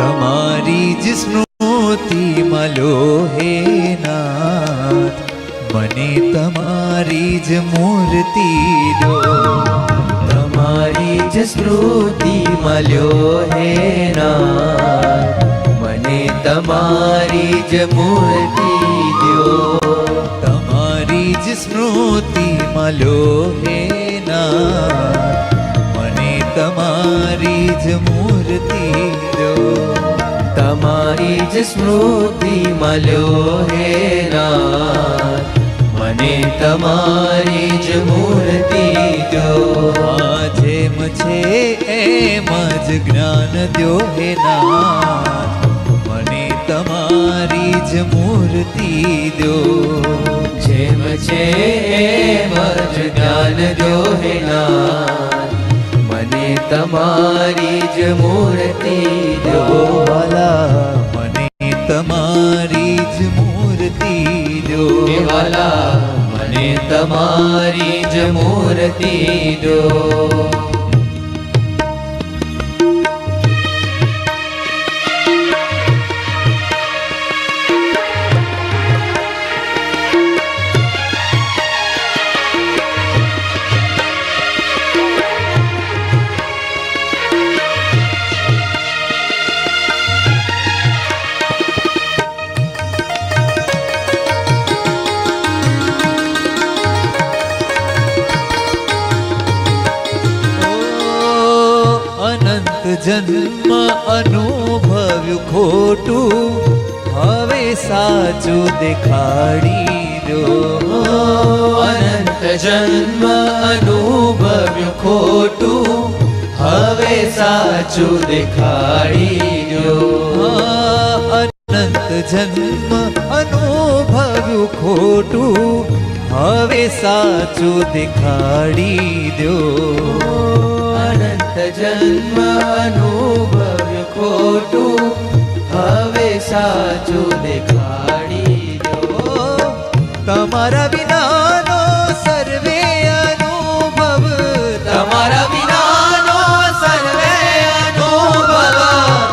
તમારી જ સ્મૃતિ મળો હે નાથ, મને તમારી જ મૂર્તિ દો. તમારી જ સ્મૃતિ મળ્યો હે નાથ, મને તમારી જ મૂર્તિ દ્યો. તમારી જ સ્મૃતિ મળો હે નાથ, મને તમારી જ મૂર્તિ દો. તમારી જ સ્મૃતિ મળ્યો હે નાથ, મને તમારી જ મૂર્તિ દ્યો. જેમ છે એમ જ જ્ઞાન દ્યો હે નાથ, મને તમારી જ મૂર્તિ દો. જેમ છે એમ જ જ્ઞાન દ્યો હે નાથ, મને તમારી જ મૂર્તિ દ્યો. વાલા મને તમારી જ મૂર્તિ દો. વાલા મને તમારી જ મૂર્તિ દ્યો. જન્મ અનુભવ્યું ખોટું, હવે સાચું દેખાડી દો. અનંત જન્મ અનુભવ્યું ખોટું, હવે સાચું દેખાડી દો. અનંત જન્મ અનુભવ્યું ખોટું, હવે સાચું દેખાડી દો. અનંત જન્મ અનુભવ્યું ખોટું, હવે સાચું દેખાડી દો. તમારા વિનાનો સર્વે અનુભવ, તમારા વિનાનો સર્વે અનુભવ,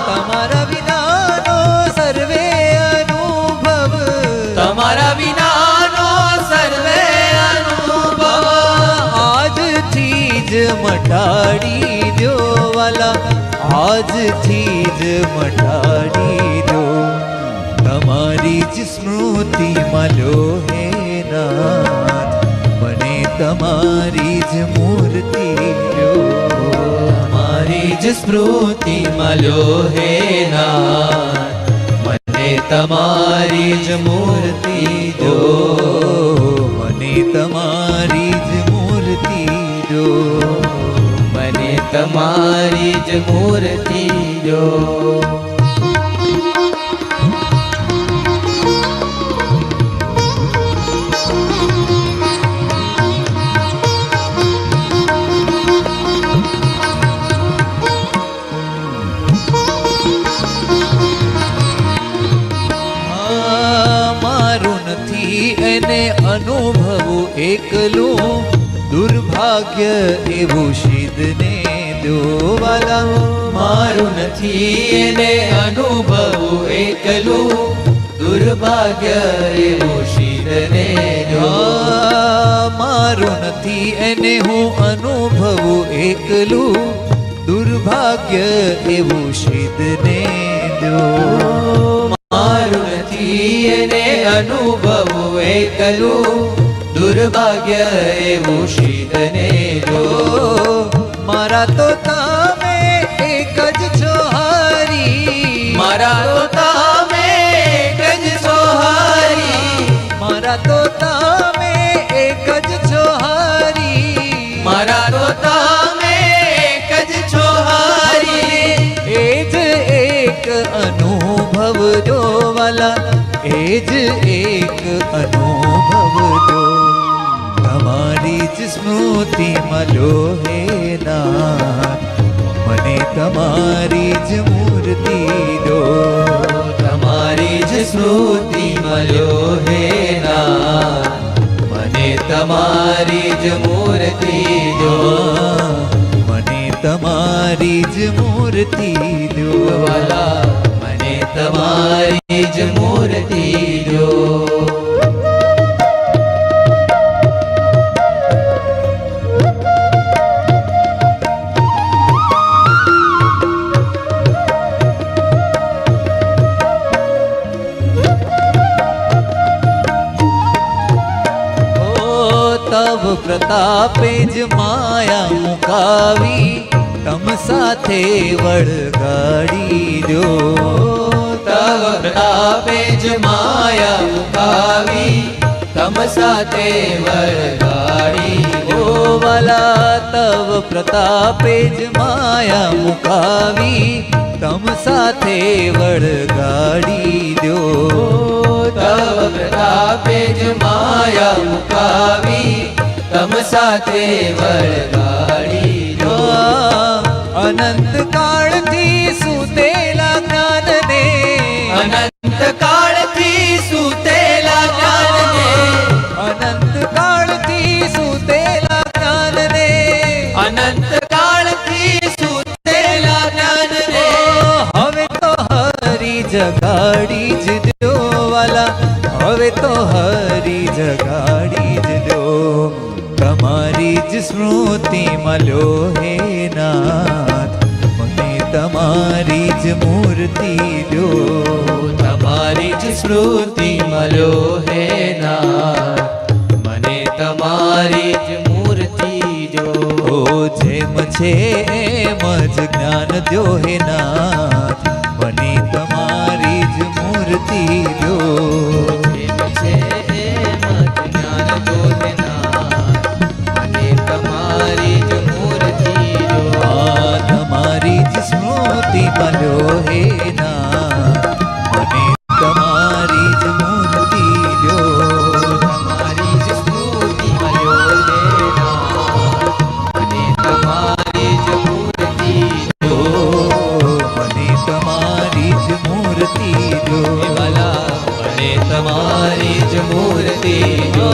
તમારા વિનાનો સર્વે અનુભવ, તમારા વિનાનો સર્વે અનુભવ, આજથી જ મટાડી દો. વાલા આજથી જ મટાડી દો. તમારી જ સ્મૃતિ મળો હે નાથ, મને તમારી જ મૂર્તિ દો. તમારી જ સ્મૃતિ મળ્યો હે નાથ, મને તમારી જ મૂર્તિ દો. મને તમારી જ મૂર્તિ દો. મને તમારી જ મૂર્તિ દો. મારું નથી એને અનુભવું એકલું, દુર્ભાગ્ય એવું શીદને દો. વાલા મારું નથી એને અનુભવું એકલું, દુર્ભાગ્ય એવું શીદને દો. મારું નથી એને હું અનુભવું એકલું, દુર્ભાગ્ય એવું શીદને દો. મારું નથી એને અનુભવું એકલું, દુર્ભાગ્ય એવું શીદને દો. મારા તો તમે એક જ છો હરી, મારા તો તમે એક જ છો હરી, મારા તો તમે એક જ છો હરી, મારા તો તમે એક જ છો હરી. એ જ એક અનુભવ દો. વાલા એ જ એક અનુભવ દો. તમારી જ સ્મૃતિ મળો હે નાથ, મને તમારી જ મૂર્તિ દો. તમારી જ સ્મૃતિ મળ્યો હે નાથ, મને તમારી જ મૂર્તિ દો. મને તમારી જ મૂર્તિ દો. વાલા તમારી જ મૂર્તિ જો. તવ પ્રતાપે જ માયા મુકાવી તમ સાથે વળગાડી દો. તવ પ્રતાપે જ માયા મુકાવી તમ સાથે વળગાડી ઓ વાલા તવ પ્રતાપે જ માયા મુકાવી તમ સાથે વળગાડી દો. તવ પ્રતાપે જ માયા મુકાવી તમ સાથે વળગાડી દો. અનંત કાળથી સુતેલા જ્ઞાનને અનંત કાળથી સુતેલા જ્ઞાનને અનંત કાળથી સુતેલા જ્ઞાનને અનંત કાળથી સુતેલા જ્ઞાનને હવે તો હરી જગાડી જ દો વાલા હવે તો હરી જગાડી જ દો. તમારી જ સ્મૃતિમાં લ્યો હે નાથ મને તમારી જ મૂર્તિ દો. તમારી જ સ્મૃતિ મળ્યો હે નાથ મને તમારી જ મૂર્તિ જો. ઓ જેમ છે એમ જ જ્ઞાન દો હે નાથ મને તમારી જ મૂર્તિ દો. જેમ છે એમ જ જ્ઞાન જો હે નાથ મને તમારી જ મૂર્તિ જો. આ તમારી જ સ્મૃતિ મળ્યો હે નાથ મને તમારી જ મૂર્તિ દો. તમારી જ સ્મૃતિ મળ્યો હે નાથ મને તમારી જ મૂર્તિ જો. મને તમારી જ મૂર્તિ દો. હે વાલા મને તમારી જ મૂર્તિ જો.